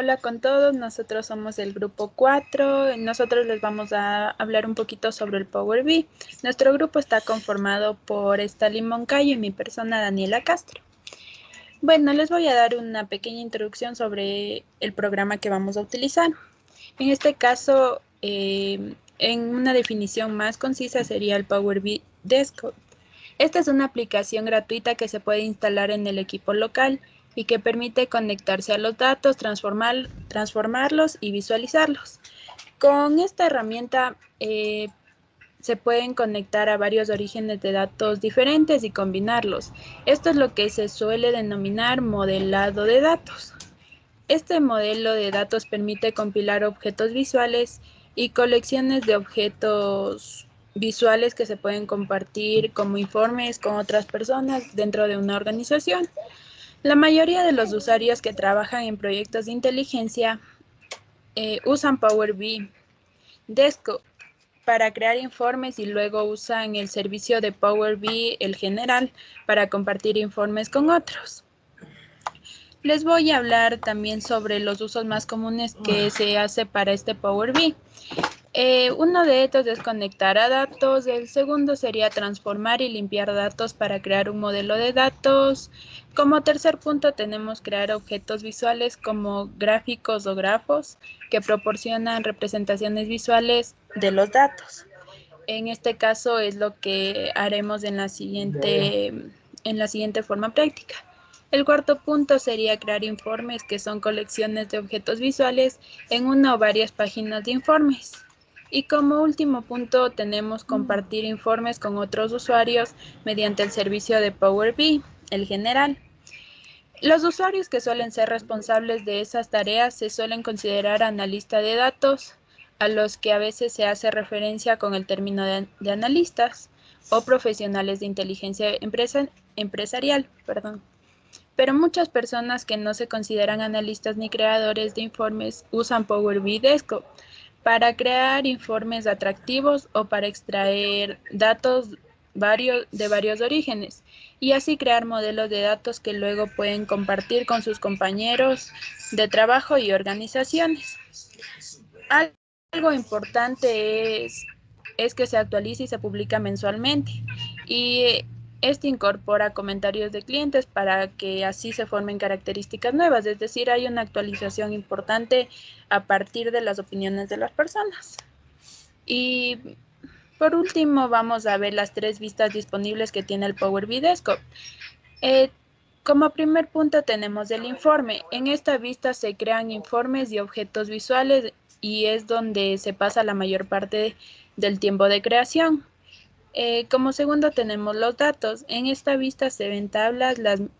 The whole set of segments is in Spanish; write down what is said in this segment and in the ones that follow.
Hola con todos, nosotros somos el grupo 4. Nosotros les vamos a hablar un poquito sobre el Power BI. Nuestro grupo está conformado por Stalin Moncayo y mi persona Daniela Castro. Bueno, les voy a dar una pequeña introducción sobre el programa que vamos a utilizar. En este caso, en una definición más concisa sería el Power BI Desktop. Esta es una aplicación gratuita que se puede instalar en el equipo local y que permite conectarse a los datos, transformarlos y visualizarlos. Con esta herramienta se pueden conectar a varios orígenes de datos diferentes y combinarlos. Esto es lo que se suele denominar modelado de datos. Este modelo de datos permite compilar objetos visuales y colecciones de objetos visuales que se pueden compartir como informes con otras personas dentro de una organización. La mayoría de los usuarios que trabajan en proyectos de inteligencia usan Power BI Desktop para crear informes y luego usan el servicio de Power BI, el general, para compartir informes con otros. Les voy a hablar también sobre los usos más comunes que se hace para este Power BI. Uno de estos es conectar a datos, el segundo sería transformar y limpiar datos para crear un modelo de datos. Como tercer punto tenemos crear objetos visuales como gráficos o grafos que proporcionan representaciones visuales de los datos. En este caso es lo que haremos en la siguiente forma práctica. El cuarto punto sería crear informes, que son colecciones de objetos visuales en una o varias páginas de informes. Y como último punto tenemos compartir informes con otros usuarios mediante el servicio de Power BI, el general. Los usuarios que suelen ser responsables de esas tareas se suelen considerar analistas de datos, a los que a veces se hace referencia con el término de analistas o profesionales de inteligencia empresarial. Pero muchas personas que no se consideran analistas ni creadores de informes usan Power BI Desktop para crear informes atractivos o para extraer datos de varios orígenes y así crear modelos de datos que luego pueden compartir con sus compañeros de trabajo y organizaciones. Algo importante es que se actualiza y se publica mensualmente y este incorpora comentarios de clientes para que así se formen características nuevas, es decir, hay una actualización importante a partir de las opiniones de las personas. Y por último vamos a ver las 3 vistas disponibles que tiene el Power BI Desktop. Como primer punto tenemos el informe. En esta vista se crean informes y objetos visuales y es donde se pasa la mayor parte del tiempo de creación. Como segundo tenemos los datos. En esta vista se ven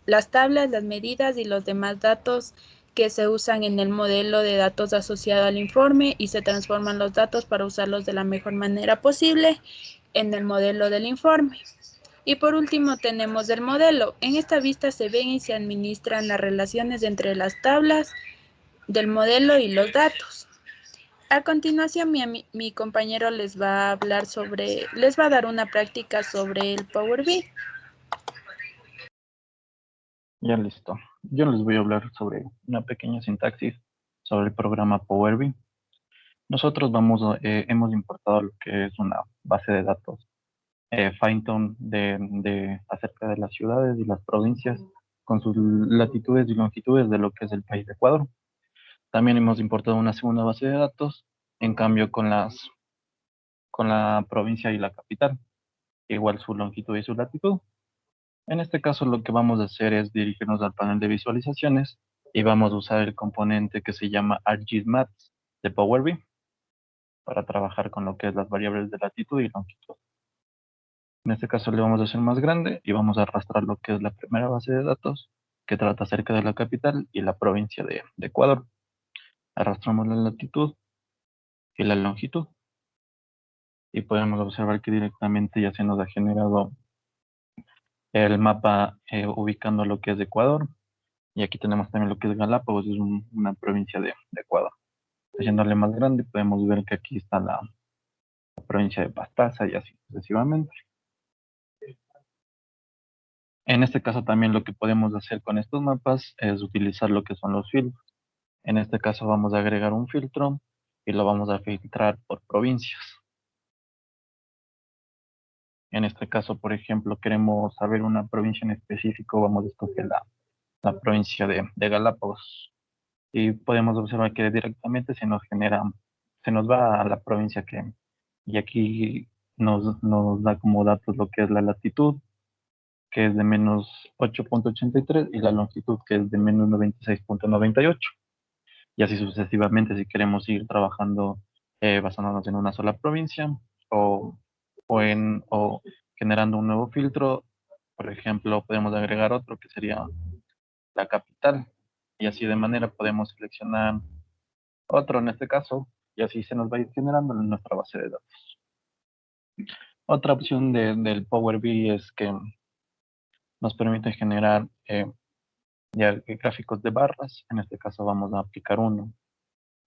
las tablas, las medidas y los demás datos que se usan en el modelo de datos asociado al informe y se transforman los datos para usarlos de la mejor manera posible en el modelo del informe. Y por último tenemos el modelo. En esta vista se ven y se administran las relaciones entre las tablas del modelo y los datos. A continuación mi compañero les va a dar una práctica sobre el Power BI. Ya listo. Yo les voy a hablar sobre una pequeña sintaxis sobre el programa Power BI. Nosotros hemos importado lo que es una base de datos Python acerca de las ciudades y las provincias con sus latitudes y longitudes de lo que es el país de Ecuador. También hemos importado una segunda base de datos, en cambio con la provincia y la capital, igual su longitud y su latitud. En este caso lo que vamos a hacer es dirigirnos al panel de visualizaciones y vamos a usar el componente que se llama ArcGIS-Maps de Power BI para trabajar con lo que es las variables de latitud y longitud. En este caso le vamos a hacer más grande y vamos a arrastrar lo que es la primera base de datos que trata acerca de la capital y la provincia de Ecuador. Arrastramos la latitud y la longitud y podemos observar que directamente ya se nos ha generado el mapa ubicando lo que es Ecuador. Y aquí tenemos también lo que es Galápagos, es una provincia de Ecuador. Haciéndole más grande, podemos ver que aquí está la provincia de Pastaza y así sucesivamente. En este caso también lo que podemos hacer con estos mapas es utilizar lo que son los filtros. En este caso vamos a agregar un filtro y lo vamos a filtrar por provincias. En este caso, por ejemplo, queremos saber una provincia en específico, vamos a escoger la provincia de Galápagos. Y podemos observar que directamente se nos va a la provincia y aquí nos da como datos lo que es la latitud, que es de menos 8,83 y la longitud, que es de menos 96,98. Y así sucesivamente si queremos ir trabajando basándonos en una sola provincia o, o generando un nuevo filtro. Por ejemplo, podemos agregar otro que sería la capital y así de manera podemos seleccionar otro en este caso y así se nos va a ir generando en nuestra base de datos. Otra opción del Power BI es que nos permite generar ya gráficos de barras. En este caso vamos a aplicar uno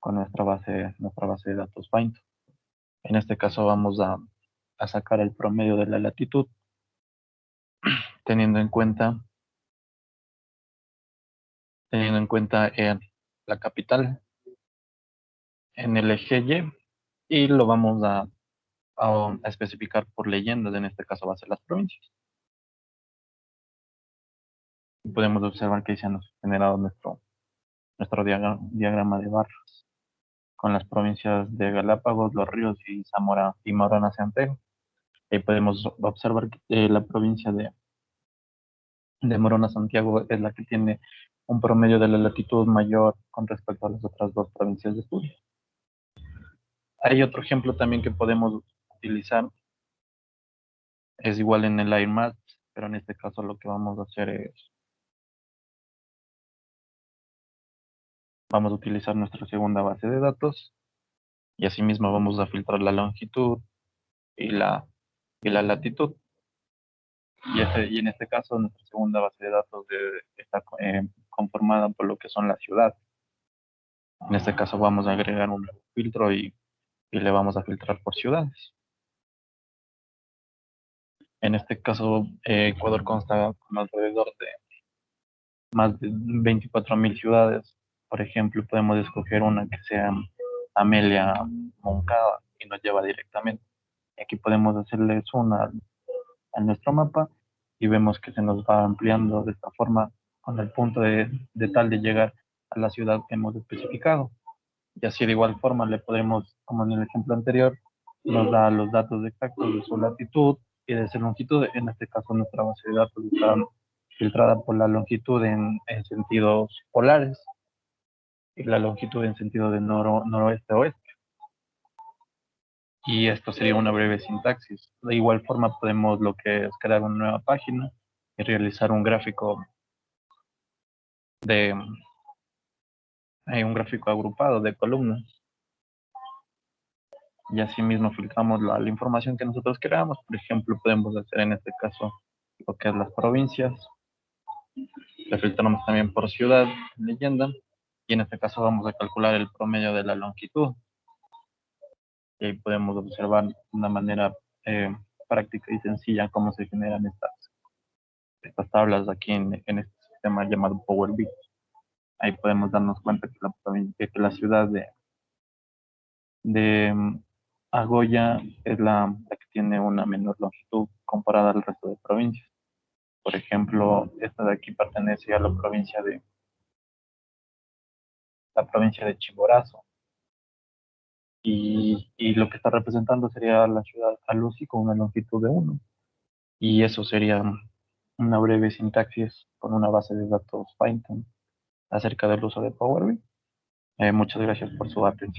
con nuestra base de datos Python. En este caso vamos a sacar el promedio de la latitud, teniendo en cuenta, la capital en el eje Y lo vamos a especificar por leyendas, en este caso va a ser las provincias. Y podemos observar que se nos ha generado nuestro diagrama de barras con las provincias de Galápagos, Los Ríos y Zamora y Morona Santé. Ahí podemos observar que la provincia de Morona Santiago es la que tiene un promedio de la latitud mayor con respecto a las otras dos provincias de estudio. Hay otro ejemplo también que podemos utilizar, es igual en el AirMaps, pero en este caso lo que vamos a hacer es, vamos a utilizar nuestra segunda base de datos y asimismo vamos a filtrar la longitud y la latitud. Y en este caso nuestra segunda base de datos está conformada por lo que son las ciudades. En este caso vamos a agregar un nuevo filtro y le vamos a filtrar por ciudades. En este caso, Ecuador consta con alrededor de más de 24.000 ciudades. Por ejemplo, podemos escoger una que sea Amelia Moncada y nos lleva directamente. Aquí podemos hacerle zoom a nuestro mapa y vemos que se nos va ampliando de esta forma con el punto de tal de llegar a la ciudad que hemos especificado. Y así de igual forma le podemos, como en el ejemplo anterior, nos da los datos exactos de su latitud y de su longitud. En este caso nuestra base de datos está filtrada por la longitud en sentidos polares y la longitud en sentido de noroeste a oeste. Y esto sería una breve sintaxis. De igual forma podemos lo que es crear una nueva página y realizar un gráfico de un gráfico agrupado de columnas. Y así mismo filtramos la información que nosotros queramos. Por ejemplo, podemos hacer en este caso lo que es las provincias. Le filtramos también por ciudad, leyenda. Y en este caso vamos a calcular el promedio de la longitud. Y ahí podemos observar de una manera práctica y sencilla cómo se generan estas tablas aquí en este sistema llamado Power BI. Ahí podemos darnos cuenta que la ciudad de Agoya es la que tiene una menor longitud comparada al resto de provincias. Por ejemplo, esta de aquí pertenece a la provincia de Chimborazo. Y lo que está representando sería la ciudad Alusi con una longitud de 1. Y eso sería una breve sintaxis con una base de datos Python acerca del uso de Power BI. Muchas gracias por su atención.